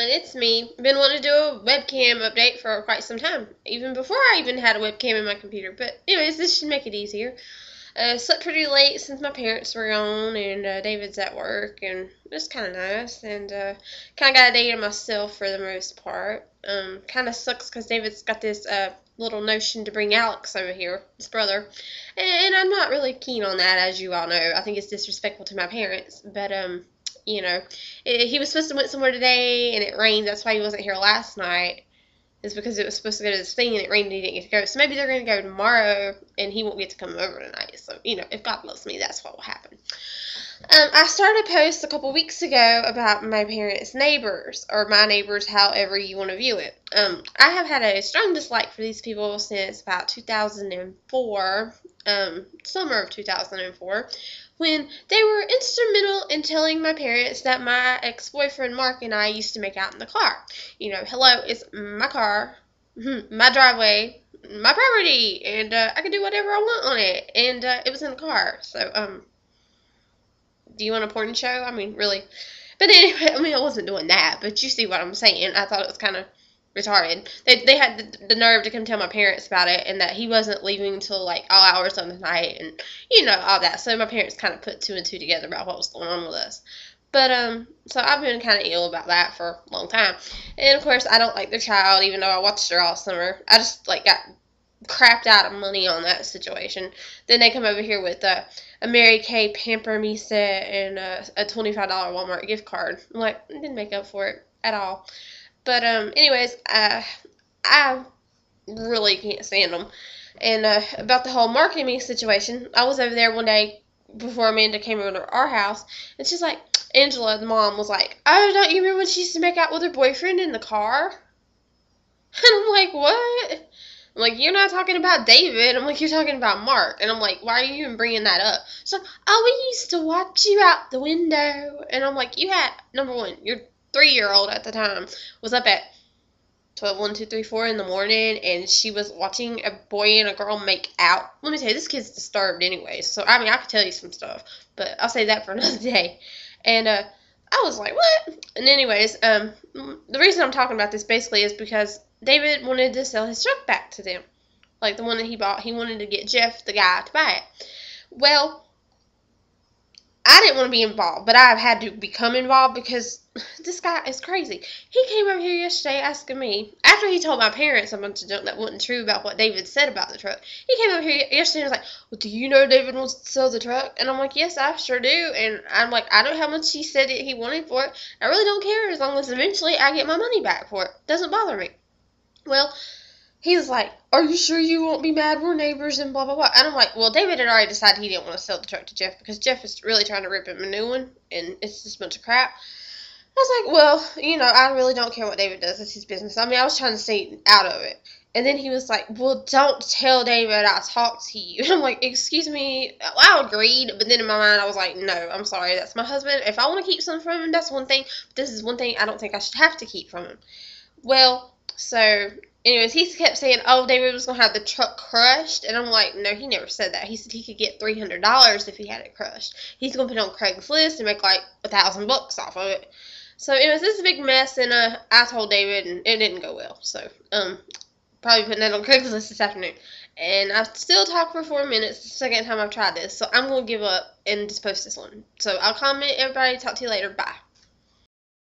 everyone, it's me. Been wanting to do a webcam update for quite some time, even before I even had a webcam in my computer. But anyways, this should make it easier. Slept pretty late since my parents were gone, and David's at work, and it's kind of nice, and kind of got a day to myself for the most part. Kind of sucks because David's got this little notion to bring Alex over here, his brother, and I'm not really keen on that, as you all know. I think it's disrespectful to my parents, but you know, he was supposed to went somewhere today, and it rained. That's why he wasn't here last night. It's because it was supposed to go to this thing, and it rained, and he didn't get to go. So maybe they're going to go tomorrow, and he won't get to come over tonight. So, you know, if God loves me, that's what will happen. I started a post a couple weeks ago about my parents' neighbors, or my neighbors, however you want to view it. I have had a strong dislike for these people since about 2004, summer of 2004, when they were instrumental in telling my parents that my ex-boyfriend Mark and I used to make out in the car. You know, hello, it's my car, my driveway, my property, and I can do whatever I want on it, and it was in the car. So, do you want a porn show? I mean, really. But anyway, I mean, I wasn't doing that, but you see what I'm saying. I thought it was kind of retarded. They had the nerve to come tell my parents about it, and that he wasn't leaving until like all hours of the night, and you know, all that. So my parents kind of put two and two together about what was going on with us. But so I've been kind of ill about that for a long time, and of course I don't like their child, even though I watched her all summer. I just like got crapped out of money on that situation. Then they come over here with a Mary Kay Pamper Me set and a $25 Walmart gift card. I'm like, I didn't make up for it at all. But anyways, I really can't stand them. And about the whole marketing me situation, I was over there one day before Amanda came over to our house, and she's like, Angela, the mom, was like, oh, don't you remember when she used to make out with her boyfriend in the car? And I'm like, what? I'm like, you're not talking about David. I'm like, you're talking about Mark. And I'm like, why are you even bringing that up? She's like, oh, we used to watch you out the window. And I'm like, you had, number one, your 3-year-old at the time was up at 12, 1, 2, 3, 4 in the morning, and she was watching a boy and a girl make out. Let me tell you, this kid's disturbed anyway. So, I mean, I could tell you some stuff, but I'll save that for another day. And I was like, what? And anyways, the reason I'm talking about this basically is because David wanted to sell his truck back to them. Like the one that he bought. He wanted to get Jeff, the guy, to buy it. Well, I didn't want to be involved, but I've had to become involved because this guy is crazy. He came over here yesterday asking me, after he told my parents a bunch of junk that wasn't true about what David said about the truck. He came over here yesterday and was like, well, do you know David wants to sell the truck? And I'm like, yes, I sure do. And I'm like, I know how much he said he wanted for it. I really don't care as long as eventually I get my money back for it. Doesn't bother me. Well, he was like, are you sure you won't be mad? We're neighbors and blah, blah, blah. And I'm like, well, David had already decided he didn't want to sell the truck to Jeff because Jeff is really trying to rip him a new one, and it's just a bunch of crap. I was like, well, you know, I really don't care what David does. It's his business. I mean, I was trying to stay out of it. And then he was like, well, don't tell David I talked to you. And I'm like, excuse me. Well, I agreed, but then in my mind I was like, no, I'm sorry. That's my husband. If I want to keep something from him, that's one thing. But this is one thing I don't think I should have to keep from him. Well, so anyways, he kept saying, oh, David was going to have the truck crushed. And I'm like, no, he never said that. He said he could get $300 if he had it crushed. He's going to put it on Craigslist and make like $1,000 off of it. So anyways, this is a big mess, and I told David, and it didn't go well. So probably putting that on Craigslist this afternoon. And I've still talked for 4 minutes. It's the second time I've tried this. So I'm going to give up and just post this one. So I'll comment, everybody. Talk to you later. Bye.